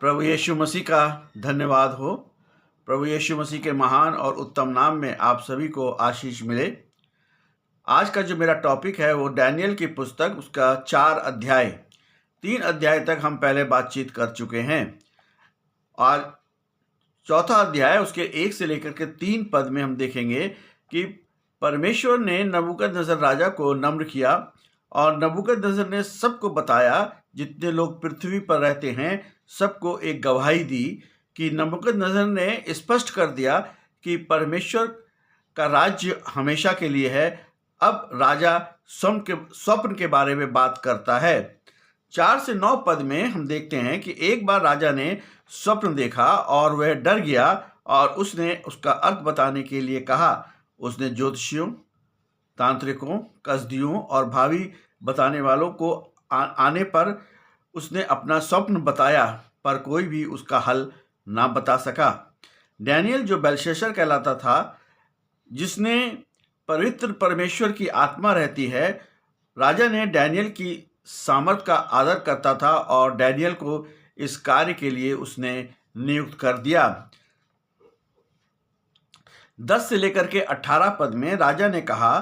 प्रभु यीशु मसीह का धन्यवाद हो। प्रभु यीशु मसीह के महान और उत्तम नाम में आप सभी को आशीष मिले। आज का जो मेरा टॉपिक है वो डैनियल की पुस्तक, उसका 4 अध्याय, 3 अध्याय तक हम पहले बातचीत कर चुके हैं। आज चौथा अध्याय, उसके 1 से लेकर के 3 पद में हम देखेंगे कि परमेश्वर ने नबूकदनेस्सर राजा को नम्र किया और नबूकदनेस्सर ने सबको बताया, जितने लोग पृथ्वी पर रहते हैं सबको एक गवाही दी कि नबूकदनेस्सर ने स्पष्ट कर दिया कि परमेश्वर का राज्य हमेशा के लिए है। अब राजा स्वप्न के बारे में बात करता है। 4 से 9 पद में हम देखते हैं कि एक बार राजा ने स्वप्न देखा और वह डर गया और उसने उसका अर्थ बताने के लिए कहा। उसने ज्योतिषियों, तांत्रिकों, कसदियों और भावी बताने वालों को आने पर उसने अपना स्वप्न बताया, पर कोई भी उसका हल ना बता सका। डैनियल, जो बेलशस्सर कहलाता था, जिसने पवित्र परमेश्वर की आत्मा रहती है, राजा ने डैनियल की सामर्थ का आदर करता था और डैनियल को इस कार्य के लिए उसने नियुक्त कर दिया। 10 से लेकर के 18 पद में राजा ने कहा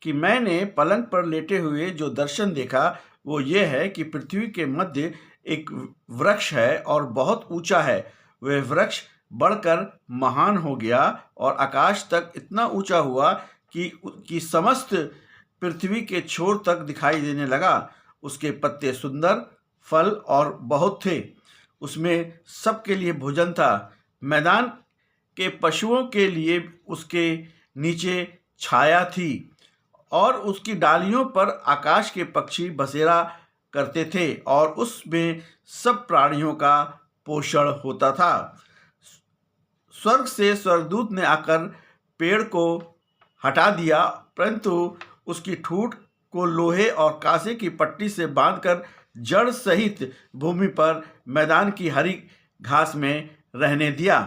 कि मैंने पलंग पर लेटे हुए जो दर्शन देखा वो ये है कि पृथ्वी के मध्य एक वृक्ष है और बहुत ऊंचा है। वह वृक्ष बढ़कर महान हो गया और आकाश तक इतना ऊंचा हुआ कि समस्त पृथ्वी के छोर तक दिखाई देने लगा। उसके पत्ते सुंदर, फल और बहुत थे। उसमें सबके लिए भोजन था। मैदान के पशुओं के लिए उसके नीचे छाया थी और उसकी डालियों पर आकाश के पक्षी बसेरा करते थे और उसमें सब प्राणियों का पोषण होता था। स्वर्ग से स्वर्गदूत ने आकर पेड़ को हटा दिया, परंतु उसकी ठूंठ को लोहे और कांसे की पट्टी से बांधकर जड़ सहित भूमि पर मैदान की हरी घास में रहने दिया।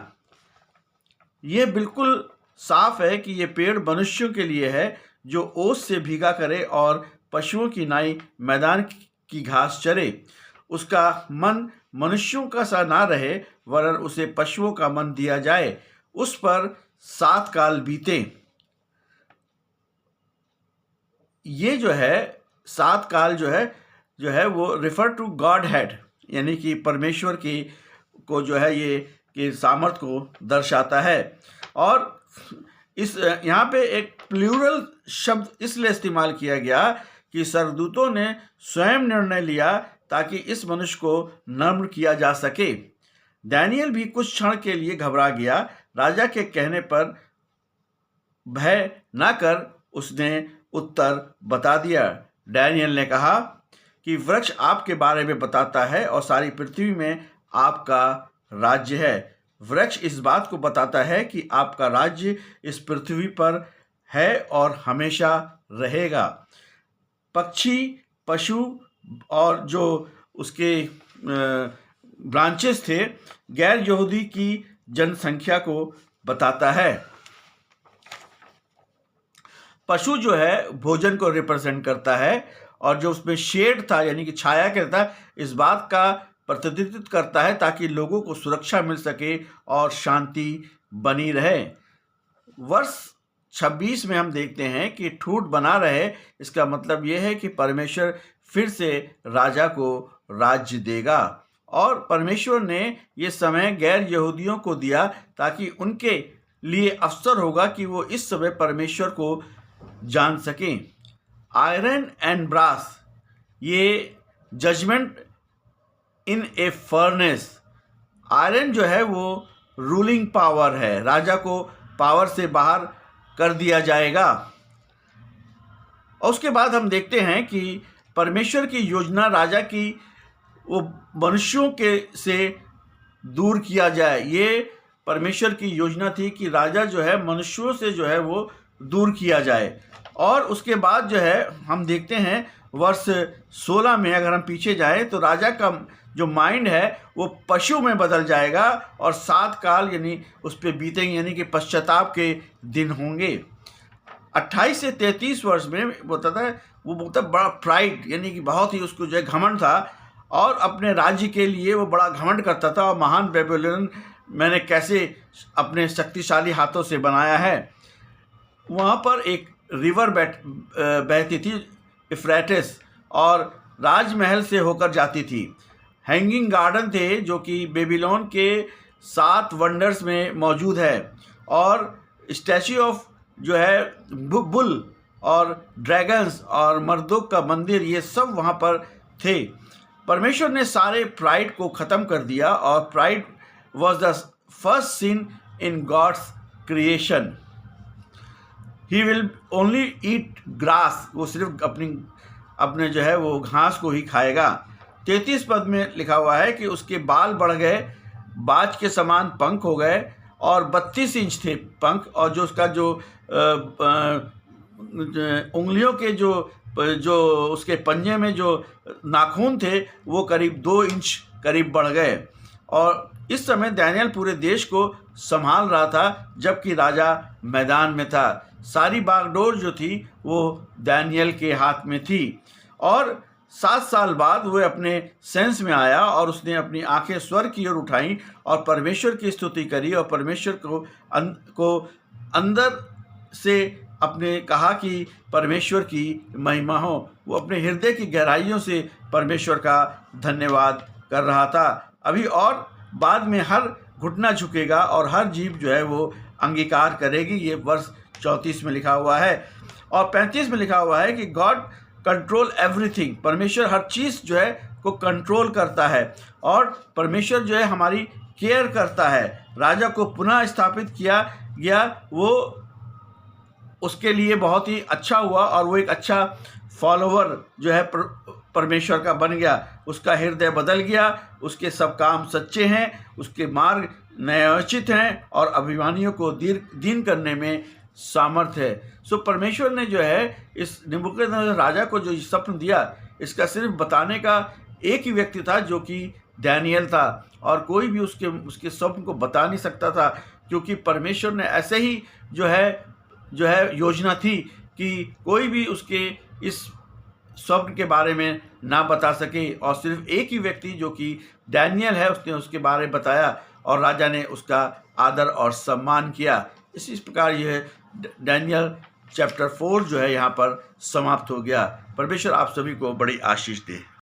ये बिल्कुल साफ है कि ये पेड़ मनुष्यों के लिए है, जो ओस से भीगा करे और पशुओं की नाई मैदान की घास चरे। उसका मन मनुष्यों का सा ना रहे, वरन उसे पशुओं का मन दिया जाए। उस पर 7 काल बीते। ये जो है 7 काल जो है वो रेफर टू गॉड हेड, यानी कि परमेश्वर की को जो है ये कि सामर्थ को दर्शाता है। और इस यहाँ पे एक प्लूरल शब्द इसलिए इस्तेमाल किया गया कि स्वर्गदूतों ने स्वयं निर्णय लिया ताकि इस मनुष्य को नम्र किया जा सके। डैनियल भी कुछ क्षण के लिए घबरा गया। राजा के कहने पर भय न कर उसने उत्तर बता दिया। डैनियल ने कहा कि वृक्ष आपके बारे में बताता है और सारी पृथ्वी में आपका राज्य है। वृक्ष इस बात को बताता है कि आपका राज्य इस पृथ्वी पर है और हमेशा रहेगा। पक्षी, पशु और जो उसके ब्रांचेस थे, गैर यहूदी की जनसंख्या को बताता है। पशु जो है भोजन को रिप्रेजेंट करता है और जो उसमें शेड था, यानी कि छाया कहता है, इस बात का प्रतिनिधित्व करता है ताकि लोगों को सुरक्षा मिल सके और शांति बनी रहे। वर्ष 26 में हम देखते हैं कि ठूंठ बना रहे। इसका मतलब यह है कि परमेश्वर फिर से राजा को राज्य देगा और परमेश्वर ने ये समय गैर यहूदियों को दिया ताकि उनके लिए अवसर होगा कि वो इस समय परमेश्वर को जान सकें। आयरन एंड ब्रास, ये जजमेंट इन ए फर्नेस। आयरन जो है वो रूलिंग पावर है, राजा को पावर से बाहर कर दिया जाएगा। और उसके बाद हम देखते हैं कि परमेश्वर की योजना राजा की वो मनुष्यों के से दूर किया जाए। ये परमेश्वर की योजना थी कि राजा जो है मनुष्यों से जो है वो दूर किया जाए। और उसके बाद जो है हम देखते हैं वर्ष 16 में अगर हम पीछे जाएं तो राजा का जो माइंड है वो पशु में बदल जाएगा और 7 काल यानी उस पर बीतेंगे, यानी कि पश्चाताप के दिन होंगे। 28 से 33 वर्ष में बताता है वो मतलब बड़ा प्राइड, यानी कि बहुत ही उसको जो है घमंड था और अपने राज्य के लिए वो बड़ा घमंड करता था, और महान बेबीलोन मैंने कैसे अपने शक्तिशाली हाथों से बनाया है। वहाँ पर एक रिवर बहती थी, इफ्रेटिस, और राजमहल से होकर जाती थी। हैंगिंग गार्डन थे जो कि बेबीलोन के 7 वंडर्स में मौजूद है, और स्टैच्यू ऑफ जो है बुल और ड्रैगन्स और मर्दोक का मंदिर, ये सब वहाँ पर थे। परमेश्वर ने सारे प्राइड को ख़त्म कर दिया, और pride was the first sin in God's creation. He will only eat grass, वो सिर्फ अपने जो है वो घास को ही खाएगा। 33 पद में लिखा हुआ है कि उसके बाल बढ़ गए, बाज के समान पंख हो गए, और 32 इंच थे पंख, और जो उसका जो उंगलियों के जो उसके पंजे में जो नाखून थे वो करीब 2 इंच करीब बढ़ गए। और इस समय दानियेल पूरे देश को संभाल रहा था, जबकि राजा मैदान में था। सारी बागडोर जो थी वो दानियेल के हाथ में थी। और 7 साल बाद वह अपने सेंस में आया, और उसने अपनी आंखें स्वर्ग की ओर उठाई और परमेश्वर की स्तुति करी, और परमेश्वर को अंदर से अपने कहा कि परमेश्वर की महिमा हो। वो अपने हृदय की गहराइयों से परमेश्वर का धन्यवाद कर रहा था। अभी और बाद में हर घुटना झुकेगा और हर जीभ जो है वो अंगीकार करेगी। ये वर्ष 34 में लिखा हुआ है। और 35 में लिखा हुआ है कि गॉड कंट्रोल एवरीथिंग, परमेश्वर हर चीज़ जो है को कंट्रोल करता है, और परमेश्वर जो है हमारी केयर करता है। राजा को पुनः स्थापित किया गया, वो उसके लिए बहुत ही अच्छा हुआ, और वो एक अच्छा फॉलोवर जो है परमेश्वर का बन गया। उसका हृदय बदल गया, उसके सब काम सच्चे हैं, उसके मार्ग न्यायोचित हैं, और अभिमानियों को दीन करने में सामर्थ्य है। सो परमेश्वर ने जो है इस नबूकदनेस्सर राजा को जो स्वप्न दिया, इसका सिर्फ बताने का एक ही व्यक्ति था जो कि दानियेल था, और कोई भी उसके स्वप्न को बता नहीं सकता था, क्योंकि परमेश्वर ने ऐसे ही जो है योजना थी कि कोई भी उसके इस स्वप्न के बारे में ना बता सके। और सिर्फ एक ही व्यक्ति जो कि दानियेल है, उसने उसके बारे में बताया, और राजा ने उसका आदर और सम्मान किया। इसी प्रकार यह दानियेल चैप्टर 4 जो है यहाँ पर समाप्त हो गया। परमेश्वर आप सभी को बड़ी आशीष दे।